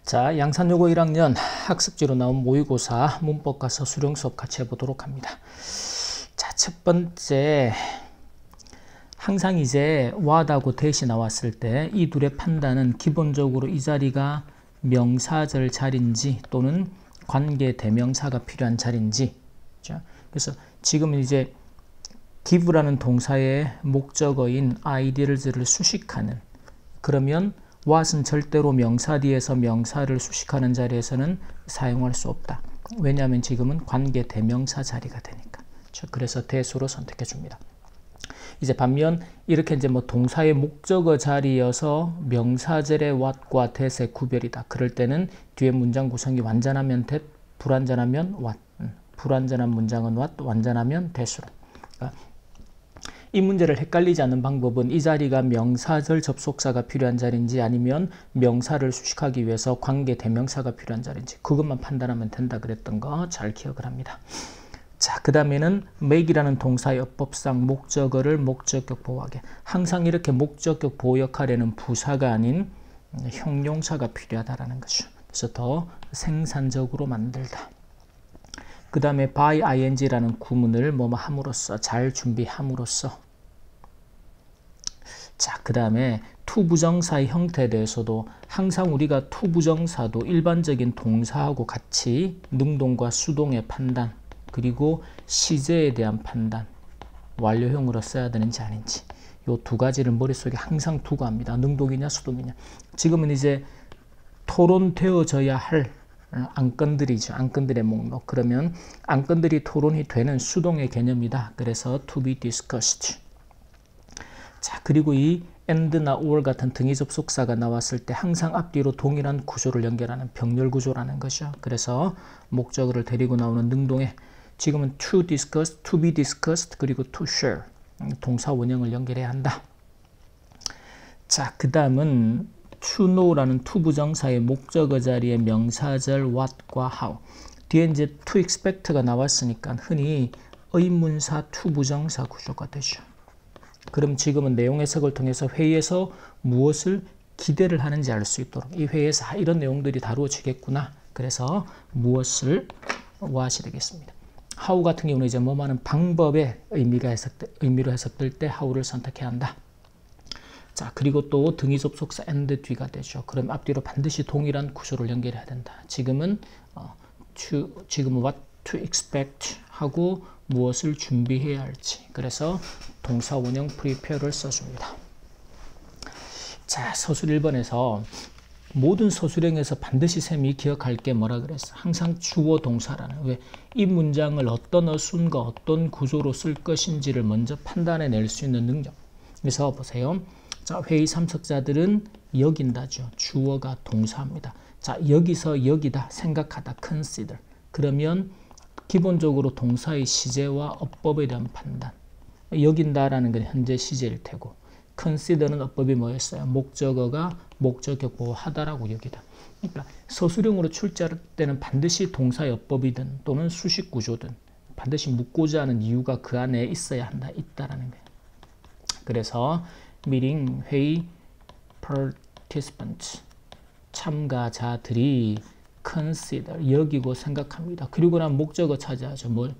자, 양산여고 1학년 학습지로 나온 모의고사 문법과 서술형 수업 같이 해보도록 합니다. 자, 첫 번째, 항상 이제 what하고 that이 나왔을 때 이 둘의 판단은 기본적으로 이 자리가 명사절 자리인지 또는 관계 대명사가 필요한 자리인지. 자, 그래서 지금 이제 give라는 동사의 목적어인 ideals를 수식하는, 그러면 what은 절대로 명사 뒤에서 명사를 수식하는 자리에서는 사용할 수 없다. 왜냐하면 지금은 관계 대명사 자리가 되니까. 그래서 that으로 선택해 줍니다. 이제 반면 이렇게 이제 뭐 동사의 목적어 자리여서 명사절의 what과 that의 구별이다. 그럴 때는 뒤에 문장 구성이 완전하면 that, 불완전하면 what. 불완전한 문장은 what, 완전하면 that으로. 이 문제를 헷갈리지 않는 방법은 이 자리가 명사절 접속사가 필요한 자리인지 아니면 명사를 수식하기 위해서 관계 대명사가 필요한 자리인지 그것만 판단하면 된다 그랬던 거 잘 기억을 합니다. 자, 그 다음에는 make이라는 동사의 어법상 목적어를 목적격 보호하게. 항상 이렇게 목적격 보호 역할에는 부사가 아닌 형용사가 필요하다라는 것이죠. 그래서 더 생산적으로 만들다. 그 다음에 by ing라는 구문을 뭐뭐 함으로써, 잘 준비함으로써. 자, 그 다음에 투부정사의 형태에 대해서도 항상 우리가 투부정사도 일반적인 동사하고 같이 능동과 수동의 판단, 그리고 시제에 대한 판단, 완료형으로 써야 되는지 아닌지 이 두 가지를 머릿속에 항상 두고 합니다. 능동이냐 수동이냐. 지금은 이제 토론되어져야 할 안건들이죠. 안건들의 목록. 그러면 안건들이 토론이 되는 수동의 개념이다. 그래서 to be discussed. 자, 그리고 이 and나 or 같은 등위 접속사가 나왔을 때 항상 앞뒤로 동일한 구조를 연결하는 병렬 구조라는 것이죠. 그래서 목적어를 데리고 나오는 능동에 지금은 to discuss, to be discussed, 그리고 to share. 동사 원형을 연결해야 한다. 자, 그 다음은 to know라는 투부정사의 목적어 자리에 명사절 what과 how. 뒤에 이제 to expect가 나왔으니까 흔히 의문사 투부정사 구조가 되죠. 그럼 지금은 내용 해석을 통해서 회의에서 무엇을 기대를 하는지 알 수 있도록 이 회의에서 이런 내용들이 다루어지겠구나. 그래서 무엇을 what이 되겠습니다. how 같은 경우는 이제 뭐하는 방법의 의미로 해석될 때 how를 선택해야 한다. 자, 그리고 또 등위 접속사 and 뒤가 되죠. 그럼 앞뒤로 반드시 동일한 구조를 연결해야 된다. 지금은 what to expect 하고 무엇을 준비해야 할지. 그래서 동사 원형 prepare를 써줍니다. 자, 서술 1번에서 모든 서술형에서 반드시 쌤이 기억할 게 뭐라 그랬어? 항상 주어 동사라는. 왜? 이 문장을 어떤 어순과 어떤 구조로 쓸 것인지를 먼저 판단해낼 수 있는 능력. 그래서 보세요. 자, 회의 참석자들은 여긴다죠. 주어가 동사입니다. 자, 여기서 여기다, 생각하다, consider. 그러면 기본적으로 동사의 시제와 어법에 대한 판단. 여긴다라는 건 현재 시제일 테고, consider는 어법이 뭐였어요? 목적어가 목적격 보호하다라고 여기다. 그러니까 서술형으로 출제할 때는 반드시 동사의 어법이든 또는 수식 구조든 반드시 묻고자 하는 이유가 그 안에 있어야 한다, 있다라는 거예요. 그래서 meeting, 회의, participants, 참가자들이 consider, 여기고 생각합니다. 그리고 난 목적어 차지하죠. 뭘?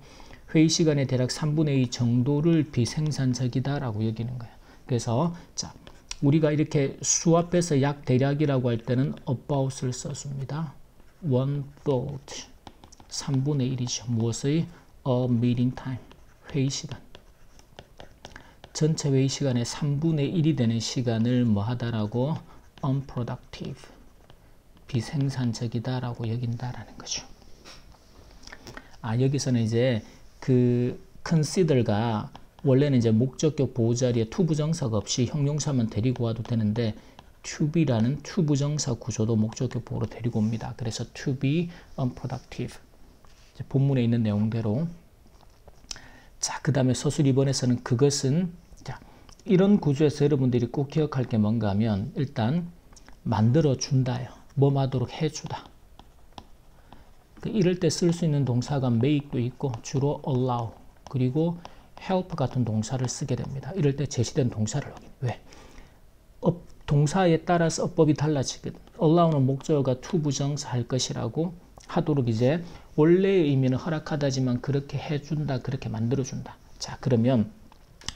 회의 시간의 대략 3분의 2 정도를 비생산적이다라고 여기는 거예요. 그래서 자, 우리가 이렇게 수합해서 약 대략이라고 할 때는 about을 써줍니다. one third, 3분의 1이죠. 무엇의? a meeting time, 회의 시간. 전체 회의 시간의 3분의 1이 되는 시간을 뭐 하다라고? unproductive, 비생산적이다라고 여긴다라는 거죠. 아, 여기서는 이제 그 consider가 원래는 이제 목적격 보호 자리에 투부정사가 없이 형용사만 데리고 와도 되는데 to be라는 투부정사 구조도 목적격 보호로 데리고 옵니다. 그래서 to be unproductive. 이제 본문에 있는 내용대로. 자, 그 다음에 서술 2번에서는 그것은, 자, 이런 구조에서 여러분들이 꼭 기억할 게 뭔가 하면 일단 만들어 준다요. 뭐 하도록 해주다. 이럴 때 쓸 수 있는 동사가 make도 있고 주로 allow 그리고 help 같은 동사를 쓰게 됩니다. 이럴 때 제시된 동사를 확인. 왜? 동사에 따라서 어법이 달라지거든. allow는 목적어가 to 부정사 할 것이라고 하도록 이제 원래의 의미는 허락하다지만 그렇게 해준다, 그렇게 만들어준다. 자, 그러면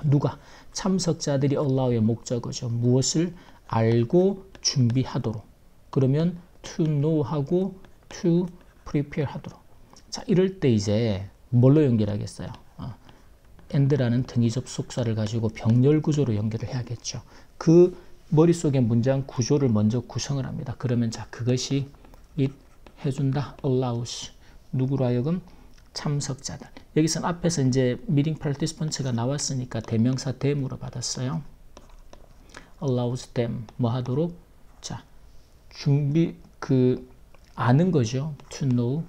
누가? 참석자들이 allow의 목적어죠. 무엇을 알고 준비하도록. 그러면 to know 하고 to prepare 하도록. 자, 이럴 때 이제 뭘로 연결하겠어요? and라는 등위 접속사를 가지고 병렬 구조로 연결을 해야겠죠. 그 머릿속에 문장 구조를 먼저 구성을 합니다. 그러면 자, 그것이 it 해준다, allows 누구로 하여금 참석자들. 여기서는 앞에서 이제 meeting participants가 나왔으니까 대명사 them으로 받았어요. allows them 뭐 하도록? 자, 준비 아는 거죠. to know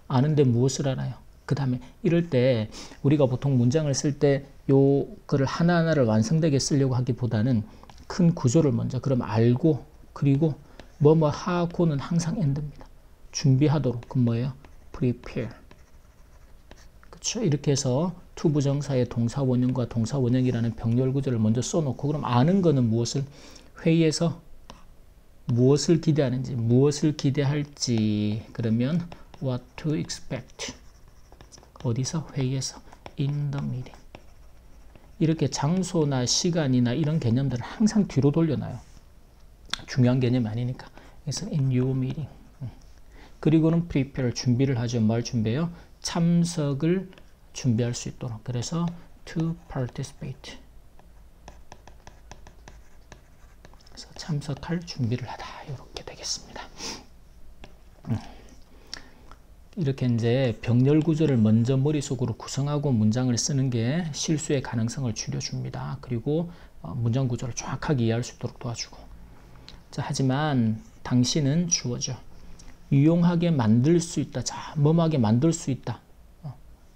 아는데 무엇을 알아요? 그 다음에 이럴 때 우리가 보통 문장을 쓸 때 요거를 하나하나를 완성되게 쓰려고 하기보다는 큰 구조를 먼저 그럼 알고 그리고 뭐뭐 하고는 항상 end입니다. 준비하도록. 그건 뭐예요? prepare. 그렇죠? 이렇게 해서 to 부정사의 동사 원형과 동사 원형이라는 병렬 구조를 먼저 써놓고 그럼 아는 거는 무엇을? 회의에서 무엇을 기대하는지, 무엇을 기대할지. 그러면 what to expect. 어디서? 회의에서. in the meeting. 이렇게 장소나 시간이나 이런 개념들을 항상 뒤로 돌려놔요. 중요한 개념이 아니니까. 그래서 in your meeting. 그리고는 prepare, 준비를 하죠. 뭘 준비해요? 참석을 준비할 수 있도록. 그래서 to participate. 그래서 참석할 준비를 하다. 이렇게 되겠습니다. 이렇게 이제 병렬 구조를 먼저 머릿속으로 구성하고 문장을 쓰는 게 실수의 가능성을 줄여줍니다. 그리고 문장 구조를 정확하게 이해할 수 있도록 도와주고. 자, 하지만 당신은 주어죠. 유용하게 만들 수 있다. 자, 뭐뭐하게 만들 수 있다.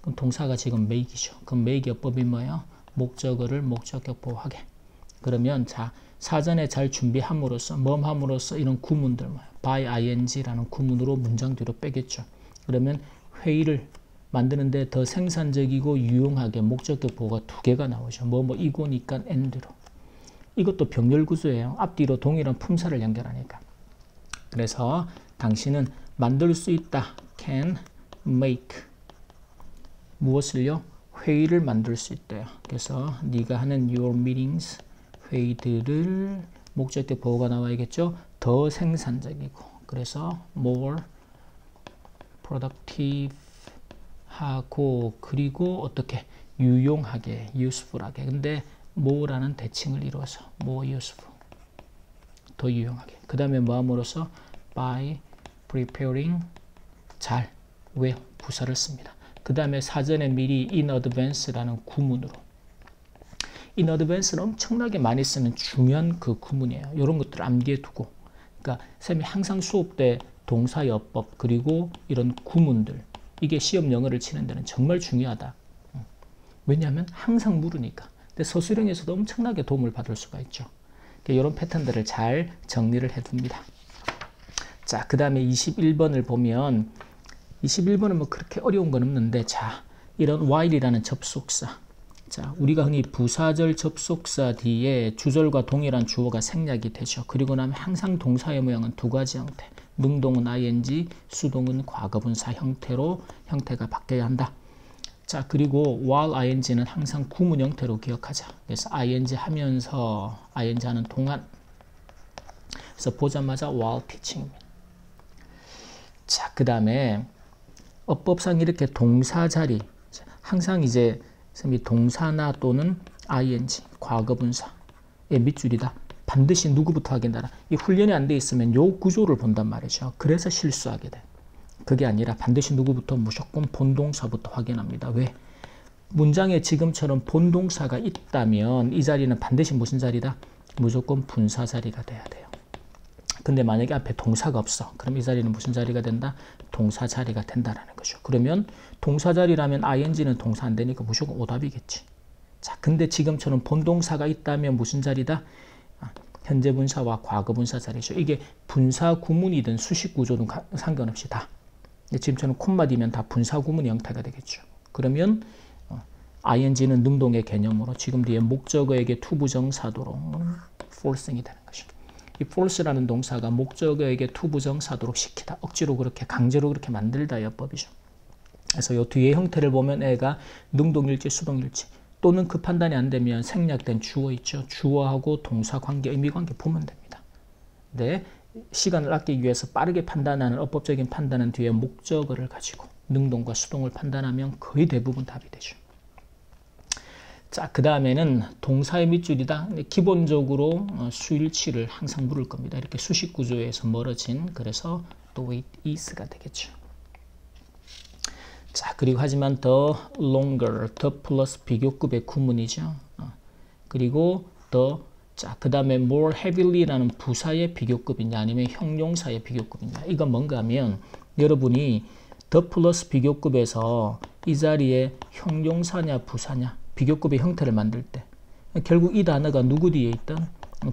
그럼 동사가 지금 make이죠. 그럼 make 어법이 뭐예요? 목적어를 목적격 보호하게. 그러면 자, 사전에 잘 준비함으로써 뭐함으로써 이런 구문들 뭐예요? by ing라는 구문으로 문장 뒤로 빼겠죠. 그러면 회의를 만드는데 더 생산적이고 유용하게 목적격 보호가 두 개가 나오죠. 이거니까 and로. 이것도 병렬 구조예요. 앞뒤로 동일한 품사를 연결하니까. 그래서 당신은 만들 수 있다. can make. 무엇을요? 회의를 만들 수 있대요. 그래서 네가 하는 your meetings, 회의들을 목적격 보호가 나와야겠죠. 더 생산적이고. 그래서 more productive 하고 그리고 어떻게 유용하게 useful하게. 근데 more라는 대칭을 이루어서 more useful. 더 유용하게. 그 다음에 뭐함으로써 by preparing 잘 왜 부사를 씁니다. 그 다음에 사전에 미리 in advance라는 구문으로. in advance는 엄청나게 많이 쓰는 중요한 그 구문이에요. 이런 것들을 암기해 두고. 그러니까 쌤이 항상 수업 때 동사여법 그리고 이런 구문들 이게 시험 영어를 치는 데는 정말 중요하다. 왜냐하면 항상 물으니까. 근데 서술형에서도 엄청나게 도움을 받을 수가 있죠. 이런 패턴들을 잘 정리를 해둡니다. 자, 그 다음에 21번을 보면 21번은 뭐 그렇게 어려운 건 없는데 자, 이런 while이라는 접속사. 자, 우리가 흔히 부사절 접속사 뒤에 주절과 동일한 주어가 생략이 되죠. 그리고 나면 항상 동사의 모양은 두 가지 형태. 능동은 ing, 수동은 과거분사 형태로 형태가 바뀌어야 한다. 자, 그리고 while ing는 항상 구문 형태로 기억하자. 그래서 ing 하면서 ing 하는 동안. 그래서 보자마자 while teaching입니다. 자, 그 다음에 어법상 이렇게 동사 자리 항상 이제 동사나 또는 ing, 과거분사의 밑줄이다. 반드시 누구부터 확인하라. 이 훈련이 안 돼 있으면 요 구조를 본단 말이죠. 그래서 실수하게 돼. 그게 아니라 반드시 누구부터 무조건 본동사부터 확인합니다. 왜? 문장에 지금처럼 본동사가 있다면 이 자리는 반드시 무슨 자리다? 무조건 분사 자리가 돼야 돼요. 근데 만약에 앞에 동사가 없어. 그럼 이 자리는 무슨 자리가 된다? 동사 자리가 된다라는 거죠. 그러면 동사 자리라면 ing는 동사 안 되니까 무조건 오답이겠지. 자, 근데 지금처럼 본동사가 있다면 무슨 자리다? 현재 분사와 과거 분사 자리죠. 이게 분사 구문이든 수식 구조든 상관없이 다. 지금처럼 콤마디면 다 분사 구문 형태가 되겠죠. 그러면 ing는 능동의 개념으로 지금 뒤에 목적어에게 투부정사도로 falsing이 되는 것이죠. 이 force라는 동사가 목적어에게 투부정사도록 시키다. 억지로 그렇게 강제로 그렇게 만들다 여법이죠. 그래서 요 뒤에 형태를 보면 애가 능동일지 수동일지 또는 그 판단이 안 되면 생략된 주어 있죠. 주어하고 동사 관계, 의미 관계 보면 됩니다. 네, 시간을 아끼기 위해서 빠르게 판단하는 어법적인 판단은 뒤에 목적어를 가지고 능동과 수동을 판단하면 거의 대부분 답이 되죠. 자, 그 다음에는 동사의 밑줄이다. 기본적으로 수일치를 항상 물을 겁니다. 이렇게 수식 구조에서 멀어진, 그래서 또 with is가 되겠죠. 자, 그리고 하지만 the longer, the 플러스 비교급의 구문이죠. 그리고 the, 자, 그 다음에 more heavily라는 부사의 비교급이냐 아니면 형용사의 비교급이냐. 이건 뭔가 하면 여러분이 the 플러스 비교급에서 이 자리에 형용사냐 부사냐 비교급의 형태를 만들 때 결국 이 단어가 누구 뒤에 있던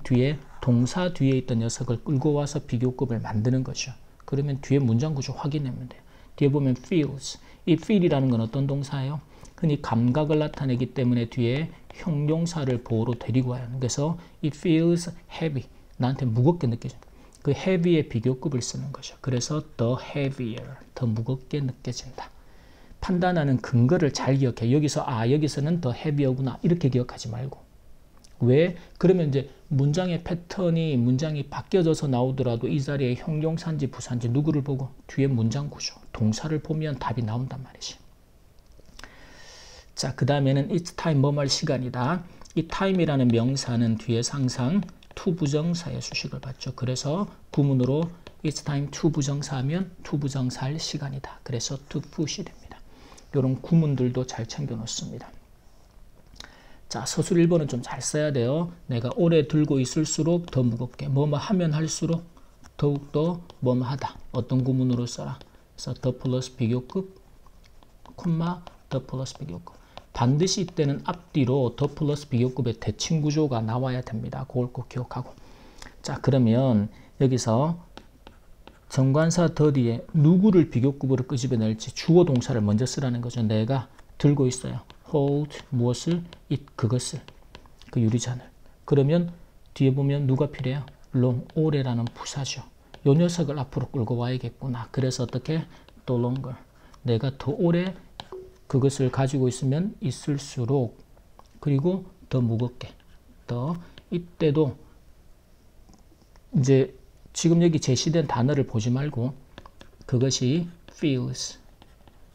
뒤에 동사 뒤에 있던 녀석을 끌고 와서 비교급을 만드는 거죠. 그러면 뒤에 문장 구조 확인하면 돼요. 뒤에 보면 feels. 이 feel이라는 건 어떤 동사예요? 흔히 감각을 나타내기 때문에 뒤에 형용사를 보호로 데리고 와요. 그래서 it feels heavy. 나한테 무겁게 느껴져. 그 heavy의 비교급을 쓰는 거죠. 그래서 the heavier. 더 무겁게 느껴진다. 판단하는 근거를 잘 기억해. 여기서 여기서는 더 heavier구나. 이렇게 기억하지 말고. 왜? 그러면 이제 문장의 패턴이 문장이 바뀌어져서 나오더라도 이 자리에 형용사인지 부사인지 누구를 보고 뒤에 문장 구조, 동사를 보면 답이 나온단 말이지. 자, 그 다음에는 it's time 뭐 할 시간이다. 이 time이라는 명사는 뒤에서 항상 to 부정사의 수식을 받죠. 그래서 구문으로 it's time to 부정사하면 to 부정사할 시간이다. 그래서 to push이 됩니다. 이런 구문들도 잘 챙겨 놓습니다. 자, 서술 1번은 좀 잘 써야 돼요. 내가 오래 들고 있을수록 더 무겁게, 뭐뭐 하면 할수록 더욱더 뭐뭐 하다. 어떤 구문으로 써라. 그래서 더 플러스 비교급, 콤마, 더 플러스 비교급. 반드시 이때는 앞뒤로 더 플러스 비교급의 대칭 구조가 나와야 됩니다. 그걸 꼭 기억하고. 자, 그러면 여기서 정관사 더 뒤에 누구를 비교급으로 끄집어낼지 주어 동사를 먼저 쓰라는 거죠. 내가 들고 있어요. hold 무엇을? it 그것을. 그 유리잔을. 그러면 뒤에 보면 누가 필요해요? long 오래라는 부사죠. 요 녀석을 앞으로 끌고 와야겠구나. 그래서 어떻게? the longer. 내가 더 오래 그것을 가지고 있으면 있을수록 그리고 더 무겁게. 더 이때도 이제 지금 여기 제시된 단어를 보지 말고 그것이 feels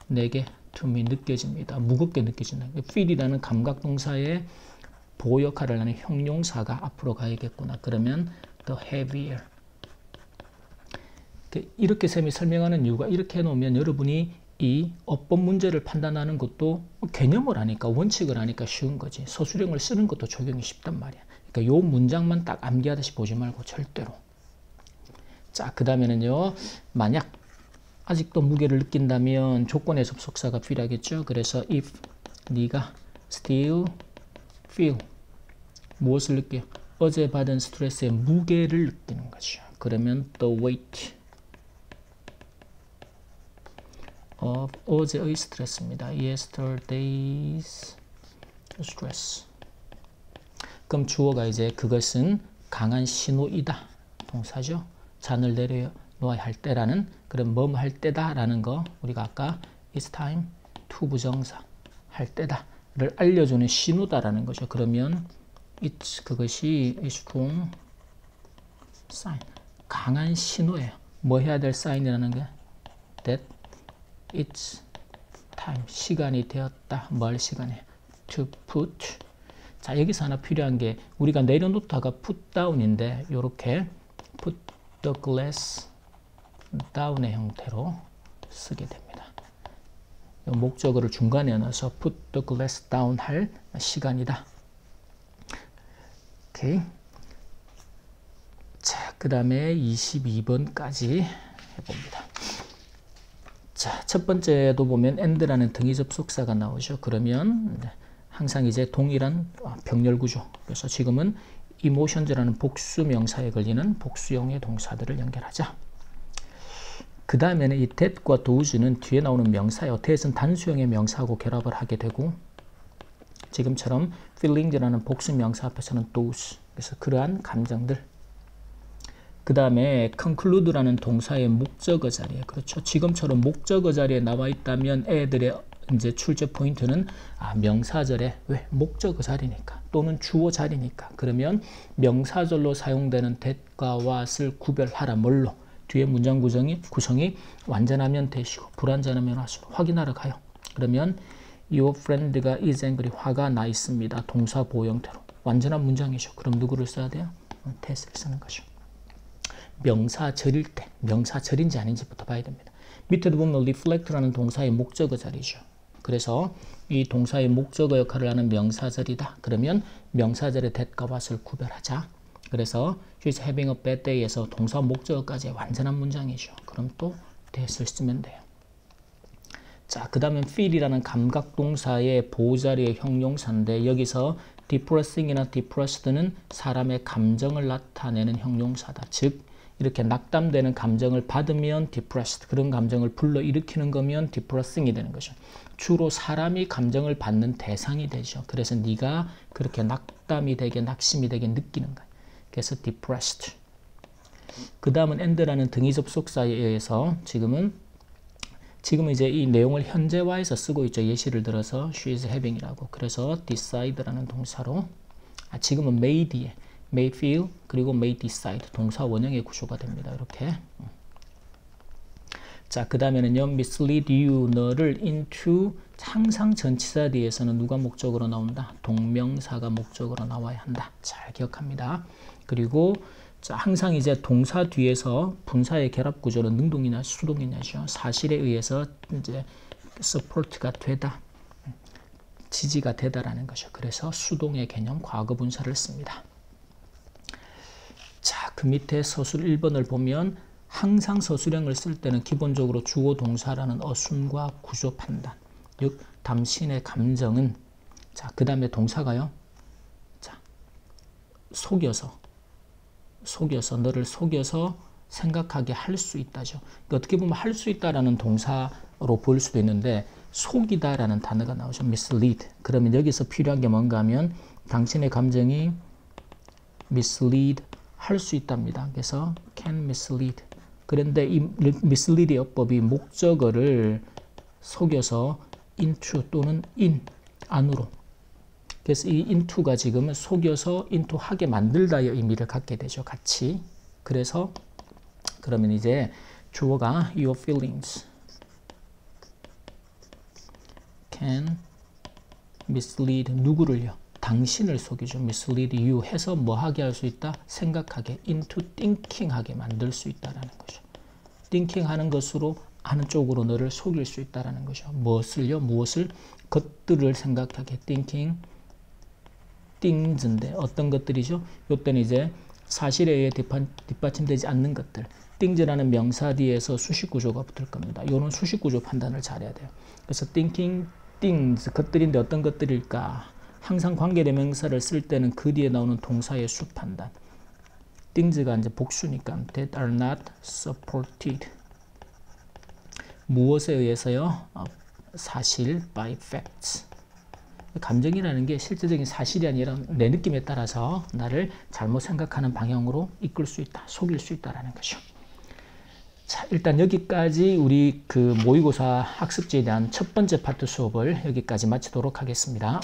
내게 to me 느껴집니다. 무겁게 느껴진다. feel이라는 감각 동사의 보호 역할을 하는 형용사가 앞으로 가야겠구나. 그러면 the heavier. 이렇게 쌤이 설명하는 이유가 이렇게 해놓으면 여러분이 이 어법 문제를 판단하는 것도 개념을 아니까 원칙을 아니까 쉬운 거지. 서술형을 쓰는 것도 적용이 쉽단 말이야. 그러니까 요 문장만 딱 암기하듯이 보지 말고 절대로. 자, 그 다음에는요. 만약 아직도 무게를 느낀다면 조건의 접속사가 필요하겠죠. 그래서 if 네가 still feel 무엇을 느껴? 어제 받은 스트레스의 무게를 느끼는 거죠. 그러면 the weight of 어제의 스트레스입니다. yesterday's stress. 그럼 주어가 이제 그것은 강한 신호이다. 동사죠. 잔을 내려놓아야 할 때라는 그런 뭐뭐 할 때다라는 거 우리가 아까 it's time to 부정사 할 때다를 알려주는 신호다라는 거죠. 그러면 it's 그것이 a strong sign 강한 신호예요. 뭐 해야 될 사인이라는 게 that it's time 시간이 되었다. 뭐 할 시간이에요? to put. 자, 여기서 하나 필요한 게 우리가 내려놓다가 put down인데 요렇게 put the glass down의 형태로 쓰게 됩니다. 목적어를 중간에 넣어서 put the glass down 할 시간이다. 오케이. 자, 그 다음에 22번까지 해봅니다. 자, 첫 번째도 보면 and라는 등위 접속사가 나오죠. 그러면 항상 이제 동일한 병렬 구조. 그래서 지금은 emotions라는 복수 명사에 걸리는 복수형의 동사들을 연결하자. 그 다음에는 이 that과 those는 뒤에 나오는 명사예요. that은 단수형의 명사하고 결합을 하게 되고 지금처럼 feelings라는 복수 명사 앞에서는 those. 그래서 그러한 감정들. 그 다음에 conclude라는 동사의 목적어 자리에, 그렇죠. 지금처럼 목적어 자리에 나와 있다면 애들의 이제 출제 포인트는 명사절에, 왜? 목적어 자리니까 또는 주어 자리니까. 그러면 명사절로 사용되는 that과 what을 구별하라. 뭘로? 뒤에 문장 구성이 완전하면 대시고 불완전하면 하수로 확인하러 가요. 그러면 your friend가 is angry, 화가 나 있습니다. 동사 보호 형태로 완전한 문장이죠. 그럼 누구를 써야 돼요? that을 쓰는 거죠. 명사절일 때 명사절인지 아닌지부터 봐야 됩니다. 밑에도 보면 reflect라는 동사의 목적어 자리죠. 그래서 이 동사의 목적어 역할을 하는 명사절이다. 그러면 명사절의 that과 what을 구별하자. 그래서 she's having a bad day에서 동사 목적어까지의 완전한 문장이죠. 그럼 또 that을 쓰면 돼요. 자, 그 다음에 feel이라는 감각동사의 보호자리의 형용사인데 여기서 depressing이나 depressed는 사람의 감정을 나타내는 형용사다. 즉 이렇게 낙담되는 감정을 받으면 depressed, 그런 감정을 불러일으키는 거면 depressing이 되는 거죠. 주로 사람이 감정을 받는 대상이 되죠. 그래서 네가 그렇게 낙담이 되게 낙심이 되게 느끼는 거예요. 그래서 depressed. 그 다음은 and라는 등위 접속사에 의해서 지금은 이제 이 내용을 현재화해서 쓰고 있죠. 예시를 들어서 she is having이라고. 그래서 decide라는 동사로 지금은 may 뒤에 may feel 그리고 may decide 동사 원형의 구조가 됩니다. 이렇게. 자, 그 다음에는요, mislead you, 너를 into, 항상 전치사 뒤에서는 누가 목적으로 나온다? 동명사가 목적으로 나와야 한다. 잘 기억합니다. 그리고 자, 항상 이제 동사 뒤에서 분사의 결합 구조는 능동이냐 수동이냐죠. 사실에 의해서 이제 support가 되다, 지지가 되다라는 거죠. 그래서 수동의 개념 과거 분사를 씁니다. 자, 그 밑에 서술 1번을 보면 항상 서술형을 쓸 때는 기본적으로 주어 동사라는 어순과 구조 판단, 즉 당신의 감정은, 자, 그 다음에 동사가요, 자, 너를 속여서 생각하게 할 수 있다죠. 그러니까 어떻게 보면 할 수 있다라는 동사로 보일 수도 있는데 속이다라는 단어가 나오죠. mislead. 그러면 여기서 필요한 게 뭔가 하면 당신의 감정이 mislead 할 수 있답니다. 그래서 can mislead. 그런데 이 mislead의 어법이 목적어를 속여서 into 또는 in, 안으로. 그래서 이 into가 지금은 속여서 into 하게 만들다의 의미를 갖게 되죠. 같이. 그래서 그러면 이제 주어가 your feelings can mislead 누구를요? 당신을 속이죠. mislead you 해서 뭐 하게 할 수 있다? 생각하게, into thinking 하게 만들 수 있다라는 거죠. thinking 하는 것으로 하는 쪽으로 너를 속일 수 있다라는 거죠. 무엇을? 것들을 생각하게, thinking things인데 어떤 것들이죠? 이때는 이제 사실에 의해 뒷받침되지 않는 것들. things라는 명사 뒤에서 수식 구조가 붙을 겁니다. 이런 수식 구조 판단을 잘해야 돼요. 그래서 thinking things, 것들인데 어떤 것들일까? 항상 관계대명사를 쓸 때는 그 뒤에 나오는 동사의 수 판단. things가 이제 복수니까 that are not supported. 무엇에 의해서요? 사실 by facts. 감정이라는 게 실제적인 사실이 아니라 내 느낌에 따라서 나를 잘못 생각하는 방향으로 이끌 수 있다, 속일 수 있다라는 거죠. 자, 일단 여기까지 우리 그 모의고사 학습지에 대한 첫 번째 파트 수업을 여기까지 마치도록 하겠습니다.